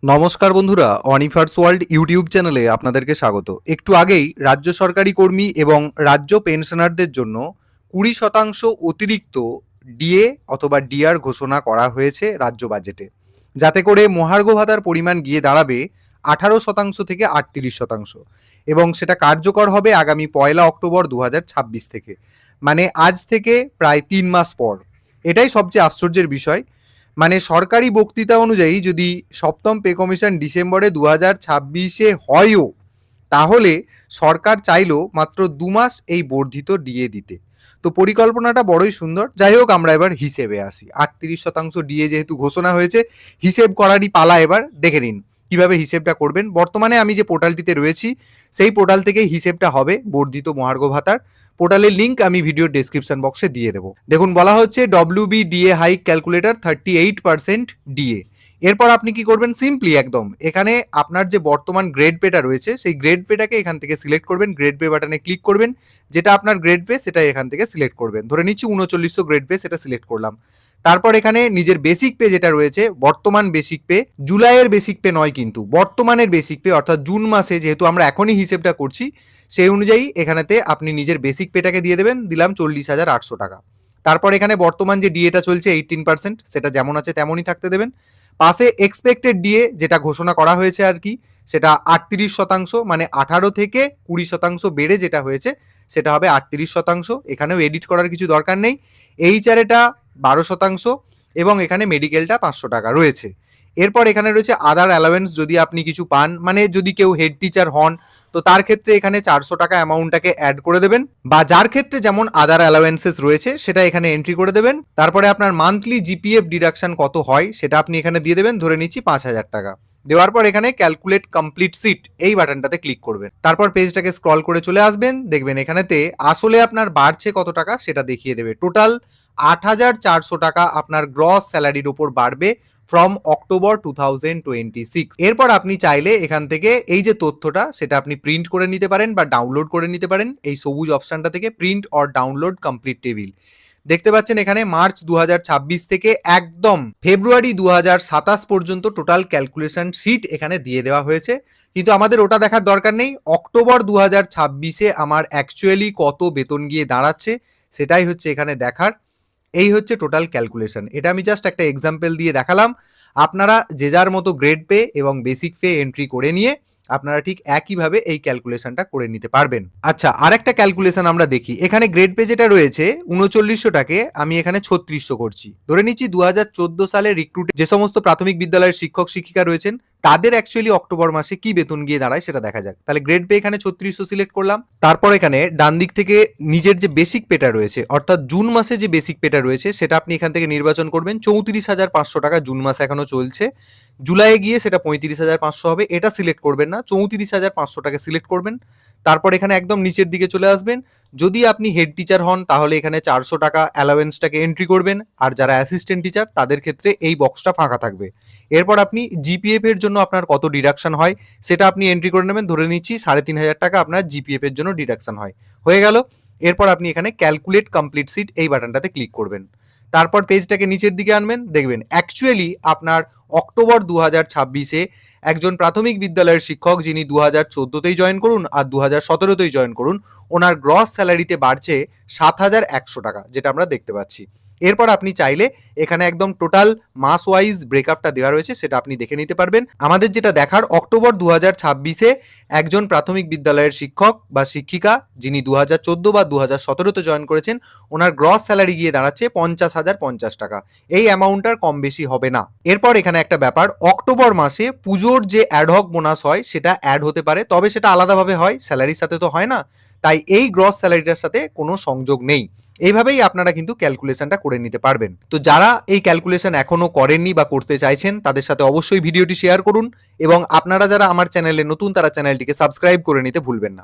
নমস্কার বন্ধুরা, অনিফার্স world YouTube চ্যানেলে আপনাদেরকে স্বাগত। একটু আগেই রাজ্য সরকারি কর্মী এবং রাজ্য পেনশনারদের জন্য 20% অতিরিক্ত ডিএ অথবা ডিআর ঘোষণা করা হয়েছে রাজ্য বাজেটে, যাতে করে মহার্ঘ ভাতার পরিমাণ গিয়ে দাঁড়াবে 18% থেকে 38%, এবং সেটা কার্যকর হবে আগামী 1 অক্টোবর 2026 থেকে, মানে আজ থেকে প্রায় 3 মাস পর। এটাই সবচেয়ে আশ্চর্যের বিষয়। মানে সরকারি বক্তৃতা অনুযায়ী যদি সপ্তম পে কমিশন ডিসেম্বরে 2026-এ হয়ও, তাহলে সরকার চাইলো মাত্র 2 মাস এই বর্ধিত ডিএ দিতে। তো পরিকল্পনাটা বড়ই সুন্দর। যাই হোক, আমরা এবার হিসেবে আসি। 38% ডিএ যেহেতু ঘোষণা হয়েছে, হিসেব করারই পালা। এবার দেখে নিন কিভাবে হিসেবটা করবেন। বর্তমানে আমি যে পোর্টালটিতে রয়েছি, সেই পোর্টাল থেকেই হিসেবটা হবে বর্ধিত মহার্ঘ ভাতার। পোর্টালের লিঙ্ক আমি ভিডিও ডেসক্রিপশন বক্সে দিয়ে দেবো। দেখুন, বলা হচ্ছে WB DA hike calculator 38% DA. এরপর আপনি কি করবেন, সিম্পলি একদম এখানে আপনার যে বর্তমান গ্রেড পেটা রয়েছে, সেই গ্রেড পেটাকে এখান থেকে সিলেক্ট করবেন, গ্রেড পে বাটনে ক্লিক করবেন, যেটা আপনার গ্রেড পে সেটা এখান থেকে সিলেক্ট করবেন। ধরে নিচ্ছি 3900 গ্রেড পে, সেটা সিলেক্ট করলাম। তারপর এখানে নিজের বেসিক পে যেটা রয়েছে, বর্তমান বেসিক পে, জুলাইয়ের বেসিক পে নয় কিন্তু বর্তমানের বেসিক পে, অর্থাৎ জুন মাসে, যেহেতু আমরা এখনই হিসেবটা করছি, সেই অনুযায়ী এখানেতে আপনি নিজের বেসিক পেটাকে দিয়ে দেবেন। দিলাম 40,800 টাকা। তারপর এখানে বর্তমান যে ডিএটা চলছে 18%, সেটা যেমন আছে তেমনই থাকতে দেবেন। পাশে এক্সপেক্টেড ডিএ যেটা ঘোষণা করা হয়েছে আর কি, সেটা 38%, মানে 18 থেকে 20% বেড়ে যেটা হয়েছে সেটা হবে 38%। এখানেও এডিট করার কিছু দরকার নেই। এইচআর এটা 12%, এবং এখানে মেডিকেলটা 500 টাকা রয়েছে। এরপর এখানে রয়েছে আদার অ্যালাওয়েন্স, যদি আপনি কিছু পান, মানে যদি কেউ হেড টিচার হন, তো তার ক্ষেত্রে এখানে 400 টাকা অ্যামাউন্টটাকে অ্যাড করে দেবেন, বা যার ক্ষেত্রে যেমন আদার অ্যালাওয়েন্সেস রয়েছে সেটা এখানে এন্ট্রি করে দেবেন। তারপরে আপনার মান্থলি জিপিএফ ডিডাকশন কত হয় সেটা আপনি এখানে দিয়ে দেবেন, ধরে নিচ্ছি 5,000 টাকা। দেওয়ার পর এখানে ক্যালকুলেট কমপ্লিট সিট এই বাটনটাতে ক্লিক করবেন। তারপর পেজটাকে স্ক্রল করে চলে আসবেন, দেখবেন এখানেতে আসলে আপনার বাড়ছে কত টাকা সেটা দেখিয়ে দেবে। টোটাল 8,400 টাকা আপনার গ্রস স্যালারির উপর বাড়বে ফ্রম অক্টোবর 2026। এরপর আপনি চাইলে এখান থেকে এই যে তথ্যটা সেটা আপনি প্রিন্ট করে নিতে পারেন বা ডাউনলোড করে নিতে পারেন। এই সবুজ অপশনটা থেকে print or download complete table দেখতে পাচ্ছেন। এখানে মার্চ 2026 থেকে একদম ফেব্রুয়ারি 2027 পর্যন্ত টোটাল ক্যালকুলেশন শিট এখানে দিয়ে দেওয়া হয়েছে, কিন্তু আমাদের ওটা দেখার দরকার নেই। অক্টোবর 2026-এ আমার অ্যাকচুয়ালি কত বেতন গিয়ে দাঁড়াচ্ছে সেটাই হচ্ছে এখানে দেখার। এই হচ্ছে টোটাল ক্যালকুলেশন। এটা আমি জাস্ট একটা এক্সাম্পল দিয়ে দেখালাম। আপনারা যে যার মতো গ্রেড পে এবং বেসিক পে এন্ট্রি করে নিয়ে আপনারা ঠিক একইভাবে এই ক্যালকুলেশনটা করে নিতে পারবেন। আচ্ছা, আরেকটা ক্যালকুলেশন আমরা দেখি। এখানে গ্রেড পে যেটা রয়েছে 3900টাকে আমি এখানে 3600 করছি। ধরে নিচ্ছি 2014 সালে রিক্রুট যে সমস্ত প্রাথমিক বিদ্যালয়ের শিক্ষক শিক্ষিকা রয়েছেন, তাদের অ্যাকচুয়ালি অক্টোবর মাসে কি বেতন গিয়ে দাঁড়ায় সেটা দেখা যাক। তাহলে গ্রেড পে এখানে 3600 সিলেক্ট করলাম। তারপর এখানে ডান দিক থেকে নিজের যে বেসিক পেটা রয়েছে, অর্থাৎ জুন মাসে যে বেসিক পেটা রয়েছে সেটা আপনি এখান থেকে নির্বাচন করবেন। 34,500 টাকা জুন মাসে এখনো চলছে। জুলাইয়ে গিয়ে সেটা 35,500 হবে। এটা সিলেক্ট করবেন না, 34,500 টাকা সিলেক্ট করবেন। তারপর এখানে একদম নিচের দিকে চলে আসবেন। যদি আপনি হেড টিচার হন তাহলে এখানে 400 টাকা অ্যালাওয়েন্সটাকে এন্ট্রি করবেন, আর যারা অ্যাসিস্ট্যান্ট টিচার তাদের ক্ষেত্রে এই বক্সটা ফাঁকা থাকবে। এরপর আপনি জিপিএফ এর জন্য আপনার কত ডিডাকশন হয় সেটা আপনি এন্ট্রি করে নেবেন। ধরে নিচ্ছি 3,500 টাকা আপনার জিপিএফ এর জন্য ডিডাকশন হয়। হয়ে গেল। এরপর আপনি এখানে ক্যালকুলেট কমপ্লিট সিট এই বাটনটাতে ক্লিক করবেন। তারপর পেজটাকে নিচের দিকে আনবেন, দেখবেন অ্যাকচুয়ালি আপনার অক্টোবর 2026-এ একজন প্রাথমিক বিদ্যালয়ের শিক্ষক যিনি 2014-তেই জয়েন করুন আর 2017-তেই জয়েন করুন, ওনার গ্রস স্যালারিতে বাড়ছে 7,100 টাকা, যেটা আমরা দেখতে পাচ্ছি। এরপর আপনি চাইলে এখানে একদম টোটাল মাস ওয়াইজ ব্রেকআপটা দেওয়া রয়েছে, সেটা আপনি দেখে নিতে পারবেন। আমাদের যেটা দেখার, অক্টোবর 2026-এ একজন প্রাথমিক বিদ্যালয়ের শিক্ষক বা শিক্ষিকা যিনি 2014 বা 2017-তে জয়েন করেছেন, ওনার গ্রস স্যালারি গিয়ে দাঁড়াচ্ছে 50,050 টাকা। এই অ্যামাউন্টটার কম বেশি হবে না। এরপর এখানে একটা ব্যাপার, অক্টোবর মাসে পুজোর যে অ্যাডহক বোনাস হয় সেটা অ্যাড হতে পারে, তবে সেটা আলাদাভাবে হয়, স্যালারির সাথে তো হয় না, তাই এই গ্রস স্যালারিটার সাথে কোনো সংযোগ নেই। এইভাবেই আপনারা কিন্তু ক্যালকুলেশনটা করে নিতে পারবেন। তো যারা এই ক্যালকুলেশন এখনো করেননি বা করতে চাইছেন তাদের সাথে অবশ্যই ভিডিওটি শেয়ার করুন, এবং আপনারা যারা আমার চ্যানেলে নতুন তারা চ্যানেলটিকে সাবস্ক্রাইব করে নিতে ভুলবেন না।